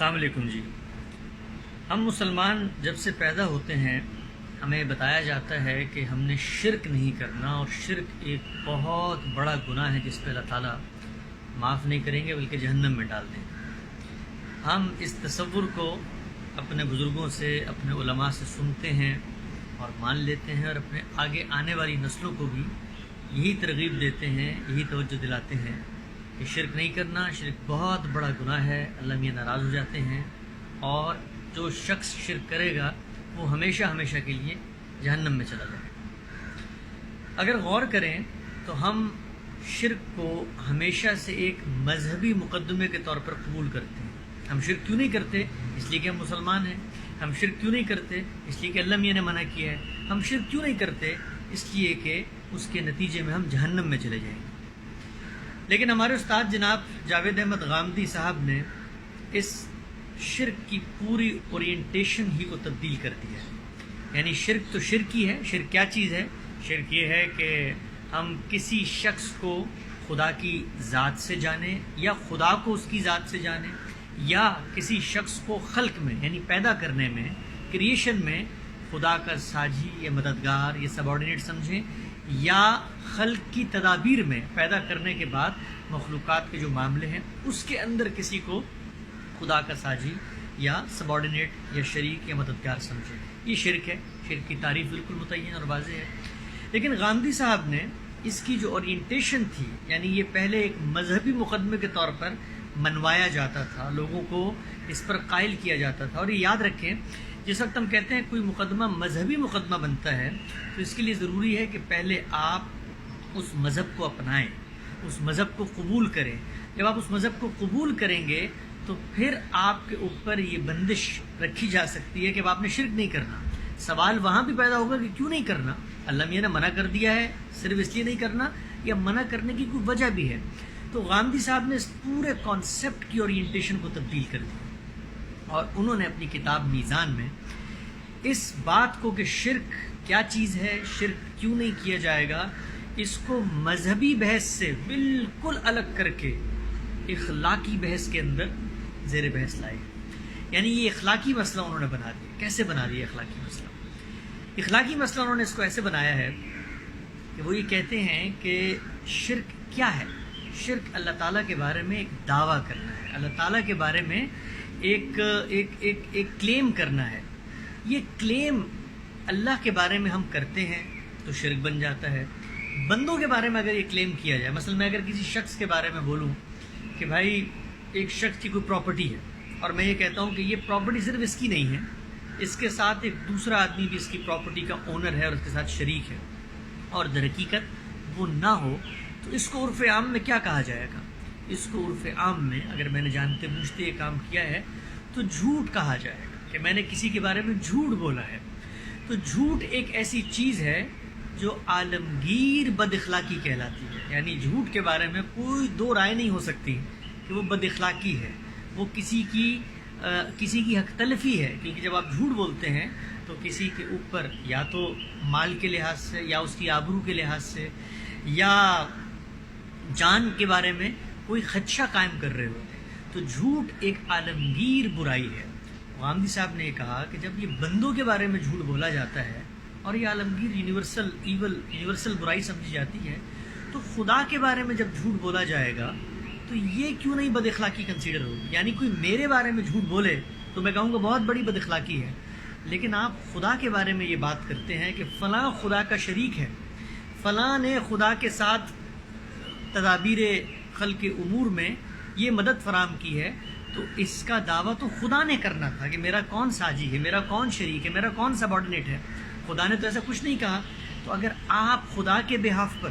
السلام علیکم جی۔ ہم مسلمان جب سے پیدا ہوتے ہیں ہمیں بتایا جاتا ہے کہ ہم نے شرک نہیں کرنا، اور شرک ایک بہت بڑا گناہ ہے جس پہ اللہ تعالیٰ معاف نہیں کریں گے بلکہ جہنم میں ڈال دیں گے۔ ہم اس تصور کو اپنے بزرگوں سے، اپنے علماء سے سنتے ہیں اور مان لیتے ہیں، اور اپنے آگے آنے والی نسلوں کو بھی یہی ترغیب دیتے ہیں، یہی توجہ دلاتے ہیں کہ شرک نہیں کرنا، شرک بہت بڑا گناہ ہے، اللہ میاں ناراض ہو جاتے ہیں، اور جو شخص شرک کرے گا وہ ہمیشہ ہمیشہ کے لیے جہنم میں چلا جائے گا۔ اگر غور کریں تو ہم شرک کو ہمیشہ سے ایک مذہبی مقدمے کے طور پر قبول کرتے ہیں۔ ہم شرک کیوں نہیں کرتے؟ اس لیے کہ ہم مسلمان ہیں۔ ہم شرک کیوں نہیں کرتے؟ اس لیے کہ اللہ میاں نے منع کیا ہے۔ ہم شرک کیوں نہیں کرتے؟ اس لیے کہ اس کے نتیجے میں ہم جہنم میں چلے جائیں گے۔ لیکن ہمارے استاد جناب جاوید احمد غامدی صاحب نے اس شرک کی پوری اورینٹیشن ہی کو تبدیل کر دیا ہے۔ یعنی شرک تو شرک ہی ہے۔ شرک کیا چیز ہے؟ شرک یہ ہے کہ ہم کسی شخص کو خدا کی ذات سے جانیں، یا خدا کو اس کی ذات سے جانیں، یا کسی شخص کو خلق میں یعنی پیدا کرنے میں، کریشن میں خدا کا ساجی یا مددگار یا سبارڈینیٹ سمجھیں، یا خلق کی تدابیر میں پیدا کرنے کے بعد مخلوقات کے جو معاملے ہیں اس کے اندر کسی کو خدا کا ساجی یا سبارڈینیٹ یا شریک یا مددگار سمجھیں۔ یہ شرک ہے۔ شرک کی تعریف بالکل متعین اور واضح ہے۔ لیکن غامدی صاحب نے اس کی جو اورینٹیشن تھی، یعنی یہ پہلے ایک مذہبی مقدمے کے طور پر منوایا جاتا تھا، لوگوں کو اس پر قائل کیا جاتا تھا۔ اور یہ یاد رکھیں، جس وقت ہم کہتے ہیں کوئی مقدمہ مذہبی مقدمہ بنتا ہے تو اس کے لیے ضروری ہے کہ پہلے آپ اس مذہب کو اپنائیں، اس مذہب کو قبول کریں۔ جب آپ اس مذہب کو قبول کریں گے تو پھر آپ کے اوپر یہ بندش رکھی جا سکتی ہے کہ اب آپ نے شرک نہیں کرنا۔ سوال وہاں بھی پیدا ہوگا کہ کیوں نہیں کرنا؟ اللہ میاں نے منع کر دیا ہے، صرف اس لیے نہیں کرنا یا منع کرنے کی کوئی وجہ بھی ہے؟ تو غامدی صاحب نے اس پورے کانسیپٹ کی اورینٹیشن کو تبدیل کر دیا، اور انہوں نے اپنی کتاب میزان میں اس بات کو کہ شرک کیا چیز ہے، شرک کیوں نہیں کیا جائے گا، اس کو مذہبی بحث سے بالکل الگ کر کے اخلاقی بحث کے اندر زیر بحث لائے۔ یعنی یہ اخلاقی مسئلہ انہوں نے بنا دیا۔ کیسے بنا دیا اخلاقی مسئلہ؟ اخلاقی مسئلہ انہوں نے اس کو ایسے بنایا ہے کہ وہ یہ کہتے ہیں کہ شرک کیا ہے؟ شرک اللہ تعالیٰ کے بارے میں ایک دعویٰ کرنا ہے، اللہ تعالیٰ کے بارے میں ایک کلیم کرنا ہے۔ یہ کلیم اللہ کے بارے میں ہم کرتے ہیں تو شرک بن جاتا ہے۔ بندوں کے بارے میں اگر یہ کلیم کیا جائے، مثلا میں اگر کسی شخص کے بارے میں بولوں کہ بھائی ایک شخص کی کوئی پراپرٹی ہے، اور میں یہ کہتا ہوں کہ یہ پراپرٹی صرف اس کی نہیں ہے، اس کے ساتھ ایک دوسرا آدمی بھی اس کی پراپرٹی کا اونر ہے اور اس کے ساتھ شریک ہے، اور در حقیقت وہ نہ ہو، تو اس کو عرف عام میں کیا کہا جائے گا؟ اس کو عرف عام میں اگر میں نے جانتے بوجھتے یہ کام کیا ہے تو جھوٹ کہا جائے گا، کہ میں نے کسی کے بارے میں جھوٹ بولا ہے۔ تو جھوٹ ایک ایسی چیز ہے جو عالمگیر بد اخلاقی کہلاتی ہے۔ یعنی جھوٹ کے بارے میں کوئی دو رائے نہیں ہو سکتی کہ وہ بد اخلاقی ہے، وہ کسی کی حق تلفی ہے، کیونکہ جب آپ جھوٹ بولتے ہیں تو کسی کے اوپر یا تو مال کے لحاظ سے، یا اس کی آبرو کے لحاظ سے، یا جان کے بارے میں کوئی خدشہ قائم کر رہے ہوتے ہیں۔ تو جھوٹ ایک عالمگیر برائی ہے۔ غامدی صاحب نے کہا کہ جب یہ بندوں کے بارے میں جھوٹ بولا جاتا ہے اور یہ عالمگیر یونیورسل برائی سمجھی جاتی ہے، تو خدا کے بارے میں جب جھوٹ بولا جائے گا تو یہ کیوں نہیں بد اخلاقی کنسیڈر ہوگی؟ یعنی کوئی میرے بارے میں جھوٹ بولے تو میں کہوں گا بہت بڑی بد اخلاقی ہے، لیکن آپ خدا کے بارے میں یہ بات کرتے ہیں کہ فلاں خدا کا شریک ہے، فلاں نے خدا کے ساتھ تدابیر خلق امور میں یہ مدد فراہم کی ہے، تو اس کا دعویٰ تو خدا نے کرنا تھا کہ میرا کون ساجی ہے، میرا کون شریک ہے، میرا کون سبارڈینیٹ ہے۔ خدا نے تو ایسا کچھ نہیں کہا۔ تو اگر آپ خدا کے بہاف پر،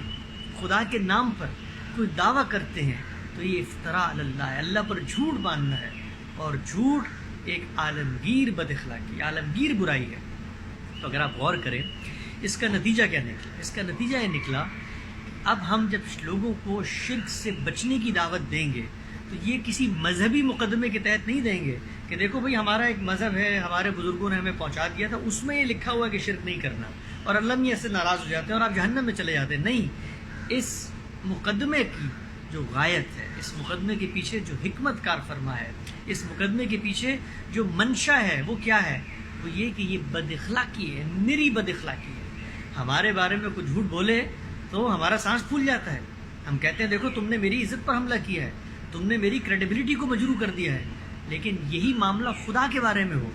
خدا کے نام پر کوئی دعویٰ کرتے ہیں تو یہ افتراء علی اللہ ہے، اللہ پر جھوٹ باندھنا ہے، اور جھوٹ ایک عالمگیر بد اخلاقی، عالمگیر برائی ہے۔ تو اگر آپ غور کریں اس کا نتیجہ کیا نکلا؟ اس کا نتیجہ یہ نکلا، اب ہم جب لوگوں کو شرک سے بچنے کی دعوت دیں گے تو یہ کسی مذہبی مقدمے کے تحت نہیں دیں گے کہ دیکھو بھئی ہمارا ایک مذہب ہے، ہمارے بزرگوں نے ہمیں پہنچا دیا تھا، اس میں یہ لکھا ہوا ہے کہ شرک نہیں کرنا، اور اللہ میاں سے ناراض ہو جاتے ہیں اور آپ جہنم میں چلے جاتے ہیں۔ نہیں، اس مقدمے کی جو غایت ہے، اس مقدمے کے پیچھے جو حکمت کار فرما ہے، اس مقدمے کے پیچھے جو منشا ہے وہ کیا ہے؟ وہ یہ کہ یہ بد اخلاقی ہے، نری بد اخلاقی ہے۔ ہمارے بارے میں کچھ جھوٹ بولے تو ہمارا سانس پھول جاتا ہے، ہم کہتے ہیں دیکھو تم نے میری عزت پر حملہ کیا ہے، تم نے میری کریڈیبلٹی کو مجروح کر دیا ہے۔ لیکن یہی معاملہ خدا کے بارے میں ہو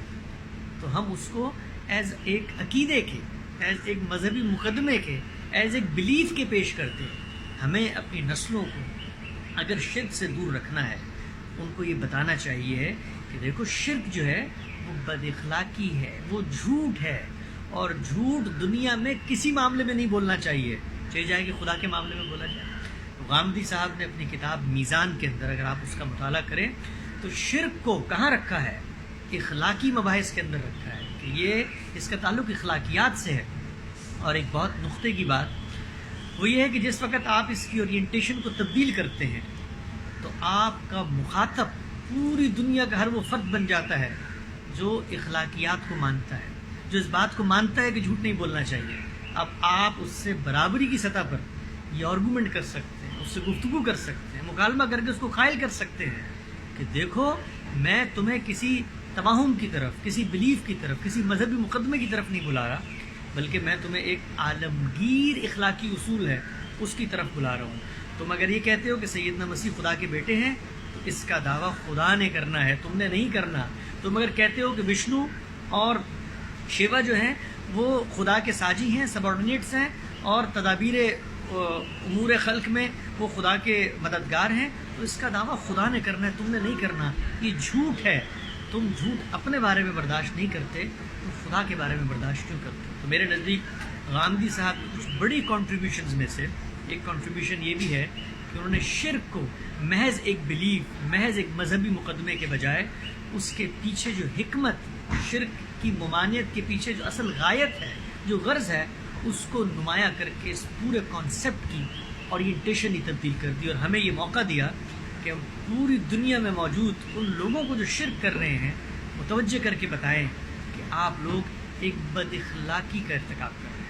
تو ہم اس کو ایز ایک عقیدے کے، ایز ایک مذہبی مقدمے کے، ایز ایک بلیف کے پیش کرتے ہیں۔ ہمیں اپنی نسلوں کو اگر شرک سے دور رکھنا ہے، ان کو یہ بتانا چاہیے کہ دیکھو شرک جو ہے وہ بد اخلاقی ہے، وہ جھوٹ ہے، اور جھوٹ دنیا میں کسی معاملے میں نہیں بولنا چاہیے، چاہے جائے کہ خدا کے معاملے میں بولا جائے۔ غامدی صاحب نے اپنی کتاب میزان کے اندر اگر آپ اس کا مطالعہ کریں تو شرک کو کہاں رکھا ہے؟ اخلاقی مباحث کے اندر رکھا ہے کہ یہ اس کا تعلق اخلاقیات سے ہے۔ اور ایک بہت نقطے کی بات وہ یہ ہے کہ جس وقت آپ اس کی اورینٹیشن کو تبدیل کرتے ہیں تو آپ کا مخاطب پوری دنیا کا ہر وہ فرد بن جاتا ہے جو اخلاقیات کو مانتا ہے، جو اس بات کو مانتا ہے کہ جھوٹ نہیں بولنا چاہیے۔ اب آپ اس سے برابری کی سطح پر یہ آرگومنٹ کر سکتے ہیں، اس سے گفتگو کر سکتے ہیں، مکالمہ کر کے اس کو قائل کر سکتے ہیں کہ دیکھو میں تمہیں کسی توہم کی طرف، کسی بلیف کی طرف، کسی مذہبی مقدمے کی طرف نہیں بلا رہا، بلکہ میں تمہیں ایک عالمگیر اخلاقی اصول ہے اس کی طرف بلا رہا ہوں۔ تم اگر یہ کہتے ہو کہ سیدنا مسیح خدا کے بیٹے ہیں تو اس کا دعویٰ خدا نے کرنا ہے، تم نے نہیں کرنا۔ تم اگر کہتے ہو کہ وشنو اور شیوا جو ہیں وہ خدا کے ساجی ہیں، سب آرڈینیٹس ہیں، اور تدابیر امور خلق میں وہ خدا کے مددگار ہیں، تو اس کا دعویٰ خدا نے کرنا ہے، تم نے نہیں کرنا۔ یہ جھوٹ ہے۔ تم جھوٹ اپنے بارے میں برداشت نہیں کرتے تو خدا کے بارے میں برداشت کیوں کرتے؟ تو میرے نزدیک غامدی صاحب کی کچھ بڑی کنٹریبیوشنز میں سے ایک کنٹریبیوشن یہ بھی ہے کہ انہوں نے شرک کو محض ایک بلیف، محض ایک مذہبی مقدمے کے بجائے اس کے پیچھے جو حکمت، شرک کی ممانعت کے پیچھے جو اصل غایت ہے، جو غرض ہے، اس کو نمایاں کر کے اس پورے کانسیپٹ کی اورینٹیشن ہی تبدیل کر دی، اور ہمیں یہ موقع دیا کہ ہم پوری دنیا میں موجود ان لوگوں کو جو شرک کر رہے ہیں متوجہ کر کے بتائیں کہ آپ لوگ ایک بد اخلاقی کا ارتکاب کر رہے ہیں۔